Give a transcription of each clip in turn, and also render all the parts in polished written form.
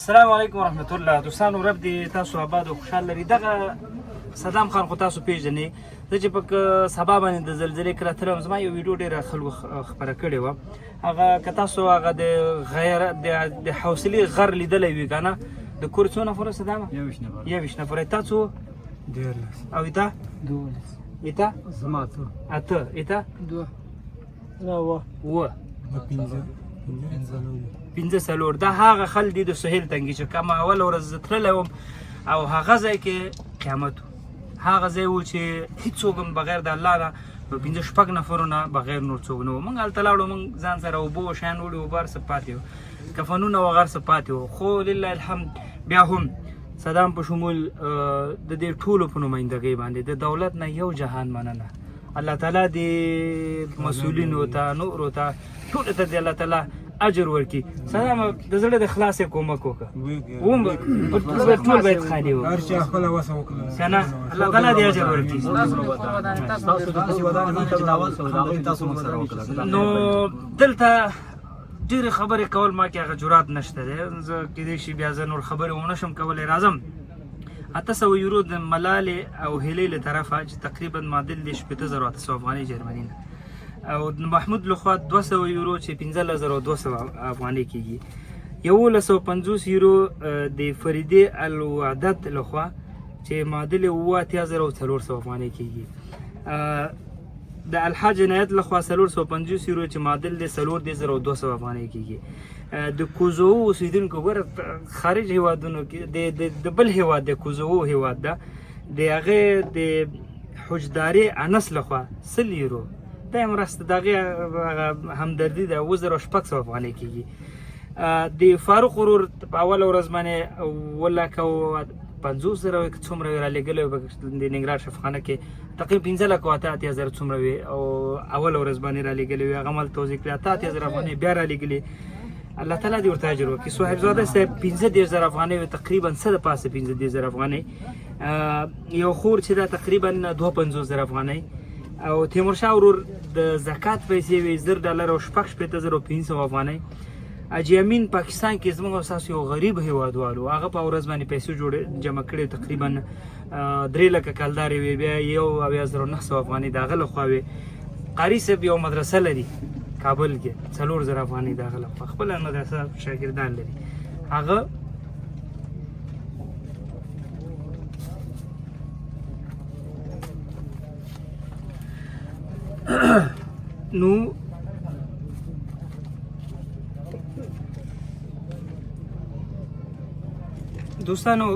السلام علیکم ورحمت الله. دوستانو رب دې تاسو آباد او خوشحال لري. دغه صدام خان خو تاسو پیژنئ. زه چې په سبا باندې د زلزلې کله تلم زما یو ویډیو ډېره خلکو خپره کړې وه. هغه که تاسو هغه د غیر د حوصلې غر لیدلی وي که نه د کور څو نفره صدامه؟ 21 نفره. تا څو؟ 13. او تا؟ 12. تا؟ زما څو؟ 8. تا؟ 2. اوه. 15 دا هغه خل دي د سهیل تنګي چې کومه اول ورځ زه تللی وم او هغه ځای کې قیامت و. هغه ځای و چې هېڅوک هم بغیر د الله نه 15-16 نفرونه بغیر نور څوک نه و. موږ هلته لاړو، موږ ځان سره اوبه شیان وړي، اوبه هر څه پاتې وو، کفنونه و هر څه پاتې وو. خو لله الحمد بیا هم صدام په شمول د دې ټولو په نمایندګۍ باندې د دولت نه یو جهان مننه. الله تعالی دې مسؤلینو ته نورو ته ټولو ته دې الله تعالی اجر ورکړي. صدام د زړه د خلاصې کومک وکړه، ټول باید خالي وو هر چا خپله وسه وکړه که نه. الله تعالی دې اجر ورکړي. نو دلته ډېرې خبرې کول ما کې هغه جرات نشته دی. زه کیدای شي بیا زه نور خبرې ونه شم کولی. راځم 800 یورو د ملالې او هیلې له طرفه چې تقریبا معادل دی 8,800 افغانۍ جرمني نه، او د محمود لخوا 200 یورو چې 15,200 افغانۍ کېږي. 1150 یورو د فریدې الوعدت لخوا چې معادل 8,400 افغانۍ کېږي. د الحاج عنایت لخوا 450 یورو چې معادل د 4,200 افغانۍ کېږي. د کوزوو اوسېدونکو ګوره خارج هیوادونو کې د بل هیواد د کوزوو هیواد ده، د هغې د حجداري انس لخوا 100 یورو دا مرسته د هغې همدردي ده 2,600 افغانۍ کېږي. د فاروق ورور په اوله ورځ باندې 1,50,000 څومره وي رالېږلی وي د ننګرهار شفخانه کې تقریبا 15,88,000 څومره وي، او اوله ورځ باندې رالېږلی وي. هغه مال توضیح کړي 88,000 افغانۍ بیا رالېږلي. الله تعالی دې ورته اجر وکړي. صاحبزاده صاحب 15,000 افغانۍ وي، تقریبا څه د پاسه 15,000 افغانۍ. یو خور چې دا تقریبا 52,000 افغانۍ، او تیمورشاه ورور د زکات پیسې وي $10 او 6,500 افغانۍ. حاجي امین پاکستان کې زموږ او ستاسو یو غریب هیوادوالو هغه په ورځ باندې پیسې جمع کړې تقریبا 3 لکه کلدارې وي، بیا 1,900 افغانۍ د هغه لخوا وي. قاري صاحب یو مدرسه لري کابل کې 4,000 افغانۍ د هغه لخوا، خپله مدرسه شاګردان لري هغه. نو دوستانو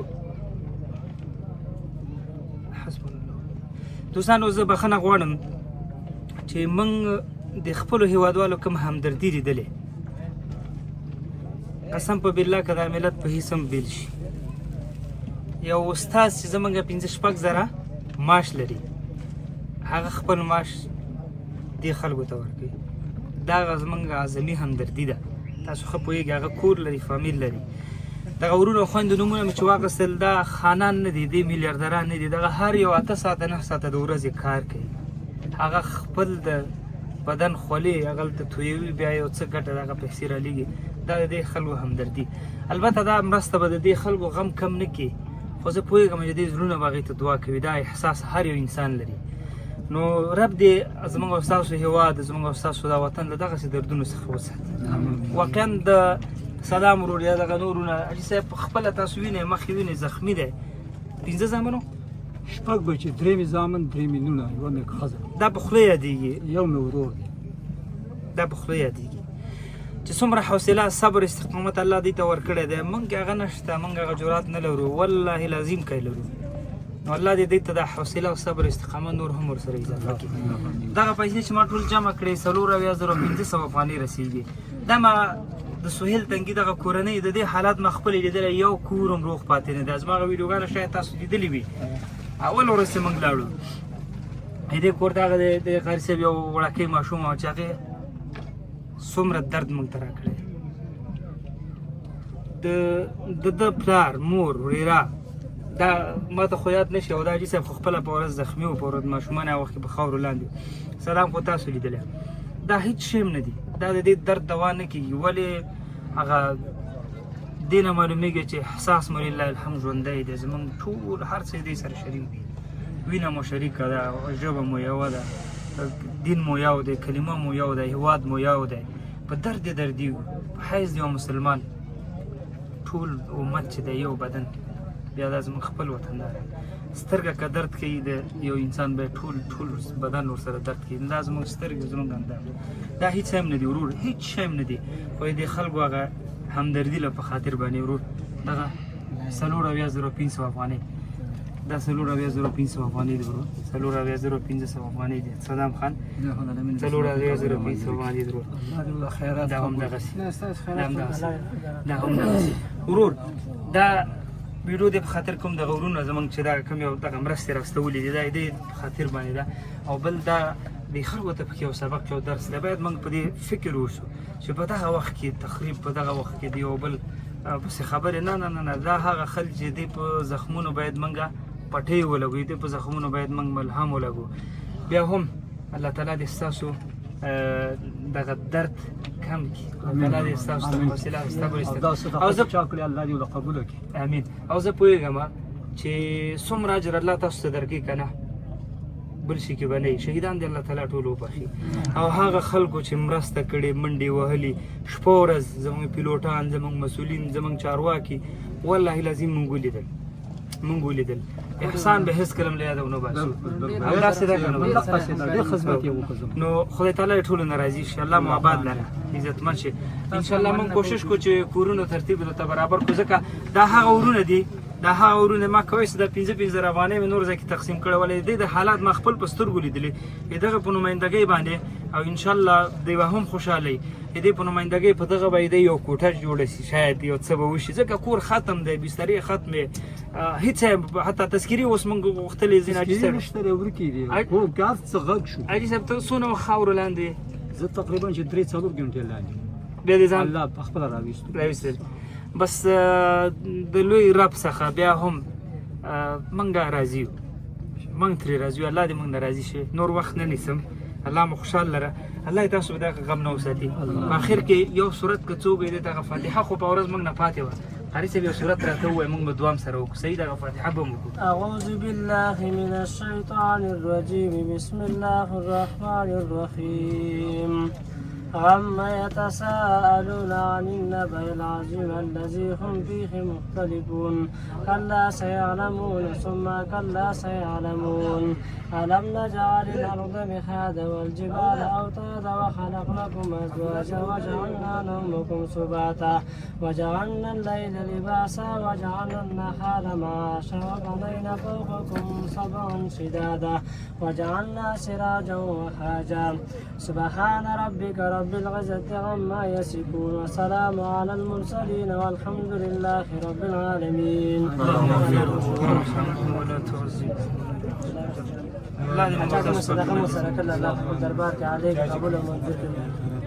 زه بخښنه غواړم چې موږ د خپلو هیوادوالو کوم همدردي لیدلې، قسم په بالله که دا ملت په هیڅ هم بیل شي. یو استاد چې زموږ 5-6 زره معاش لري، هغه خپل معاش دې خلکو ته ورکوي. دا زموږ اعظمي همدردي ده. تاسو ښه پوهېږئ هغه کور لري، فامیل لري. دغه ورونو او خویندو نومونه مې چې واخیستل دا خانان نه دي، دی میلیاردران نه دي. دغه هر یو 8 ساعته 9 ساعته د ورځې کار کوي. هغه خپل د بدن خولې هغلته تویوي، بیا یو څه ګټه دغه پیسې رالیږي. دا د دې خلکو همدردي. البته دا مرسته به د دې خلکو غم کم نه کړي، خو زه پوهېږم چې دې زړونه به هغې ته دعا کوي. دا احساس هر یو انسان لري. نو رب دې زموږ او ستاسو هیواد، زموږ او ستاسو دا وطن له دغسې دردونو څخه وساتي. واقعا د صدام ورور یا دغه نورونه حاجي صاحب خپله تاسو وینئ، مخکې وینئ زخمي دی. 15 زامنو 6 بچي، 3 زامن، 3 لونه، یوه مې ښځه. دا په خوله یادېږي، یو مې ورور دی. دا په خوله یادېږي چې څومره حوصله صبر استقامت الله دې ته ورکړی دی. موږ هغه نشته، موږ هغه جرات نه لرو، والله لازم کوي لرو. نو الله دې ته د حوصله او صبر استقامت نور هم ورسره اضافه کړي. دغه پیسې چې ما ټول جمع کړې 4,500 افغانۍ رسېږي. دا ما د سهیل تنګي دغه کورنۍ د دې حالات ما خپل لیدلی، یو کور هم روغ پاتې نه دی. زما هغه ویډیوګانې شاید تاسو لیدلي وي. اول ورځ چې موږ لاړو دې کور ته هغه د قاري صاحب یو وړوکی ماشوم و چې هغې څومره درد موږ ته راکړی. د ده پلار، مور، ورېره دا ما ته خو یاد نه شي، او دا حاجي صاحب خو خپله په ورځ زخمي و، په ورځ ماشومان هغه وخت کې په خاورو لاندې. صدام خو تاسو لیدلی. دا هیڅ شی هم نه دي، دا د دې درد دوا نه کېږي. ولې هغه دې نه معلومیږي چې احساس مو لله الحمد ژوندی دی زمونږ ټول هر څه دې سره شریک دي وینه مو شریکه ده ژبه مو یوه ده دین مو یو دی کلمه مو یو دی هیواد مو یو دی په درد یې دردي یو په حیث د یو مسلمان ټول امت چې دی یو بدن بیا دا زموږ خپل وطن دی سترګه که درد کوي د یو انسان به ټول بدن ورسره درد کوي دا زموږ سترګې زموږ اندام دا هیڅ هم نه دي ورور هیڅ شی هم نه دي خو د خلکو هغه همدردي له په خاطر باندې ورور دغه 4,500 افغانۍ دا 4,500 افغانۍ دي ورور 4,500 افغانۍ دي صدام خان 4,500 افغانۍ دي ورور دا هم دغسې دا هم دغسې ورور دا ویډیو د په خاطر کوم دغه ورونه زمونږ چې دا کوم یو دغه مرستې راستولې دي دا د په خاطر باندې ده او بل دا د خلکو ته پکې یو سبق یو درس دی باید موږ په دې فکر وشو چې په دغه وخت کې تقریب په دغه وخت کې دی یو بل پسې خبرې نه دا هغه خلک چې دی په زخمونو باید موږ پټۍ ولګو دی په زخمونو باید موږ ملهم ولګو بیا هم الله تعالی دې ستاسو دغه درد کم کړي الله تعالی دې ستاسو ته حوصله صبر او زه چا کړی الله دې له قبوله کړي امین او زه پوهېږم چې څومره اجر الله تاسو ته درکړي که نه بل شي کې به نه شهیدان دې الله تعالی ټول وبخي او هغه خلکو چې مرسته کړې منډې وهلي شپه ورځ زموږ پیلوټان زموږ مسؤلین زموږ چارواکي والله لازم مونږ ولیدل احسان به هیڅ کله له یاده ونه باسو همداسې ده که نه ډېر خدمت یې وکړو نو خدای تعالی ټولو نه راضي شي الله مو آباد لره عزتمن شي انشاءالله موږ کوشش کوو چې کورونو ترتیب درته برابر کړو ځکه دا هغه ورونه دي دا هغه ورونه ما کوی چې د 15,000 افغانۍ مې نور ځای کې تقسیم کړی ولې د حالات ما خپل په سترګو لیدلي دغه په نمایندګۍ باندې او انشاءالله دوی به هم خوشحاله دې په نمایندګۍ په دغه باندې یو کوټه جوړه شي شاید یو څه به وشي ځکه کور ختم دی بسترې ختمې هیڅ حتی تذکیرې اوس موږ غوښتلې ځینې حاجي صاحب نشته ورکې دي خو ګاز څه غږ شو حاجي صاحب ته څونه خاورو لاندې زه تقریبا چې 3-4 غنټې لاندې بیا دې ځان الله په خپله راویستل بس د لوی رب څخه بیا هم موږ راضي یو موږ ترې راضي یو الله دې موږ نه راضي شي نور وخت نه نیسم الله مو خوشحال لره الله تاسو به دغه غم نه وساتي په اخر کې یو صورت که څوک یې دغه فاتحه خو په ورځ موږ نه پاتې وه قاري صاحب یو صورت راته ووایه موږ به دوام سره وکړو صحیح دغه فاتحه به مو وکړو أعوذ بالله من الشيطان الرجيم بسم الله الرحمن الرحيم عما يتساءلون عن النبأ العظيم الذي هم فيه مختلفون كلا سيعلمون ثم كلا سيعلمون ألم نجعل الأرض مهادا والجبال أوتادا وخلقناكم أزواجا وجعلنا نومكم سباتا وجعلنا الليل لباسا وجعلنا النهار معاشا وبنينا فوقكم سبعا شدادا وجعلنا سراجا وهاجا سبحان ربك رب العزة عما يصفون وسلام على المرسلين والحمد لله رب العالمين. اللهم اغفر وارحمه ولا تعذب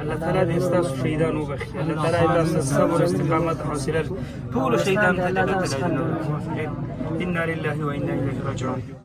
الله تعالی دې ستاسو شهیدان وبخښي الله تعالی دې تاسو صبر استقامت حاصل ټول شهیدان ته جنت انا لله وانا الیه راجعون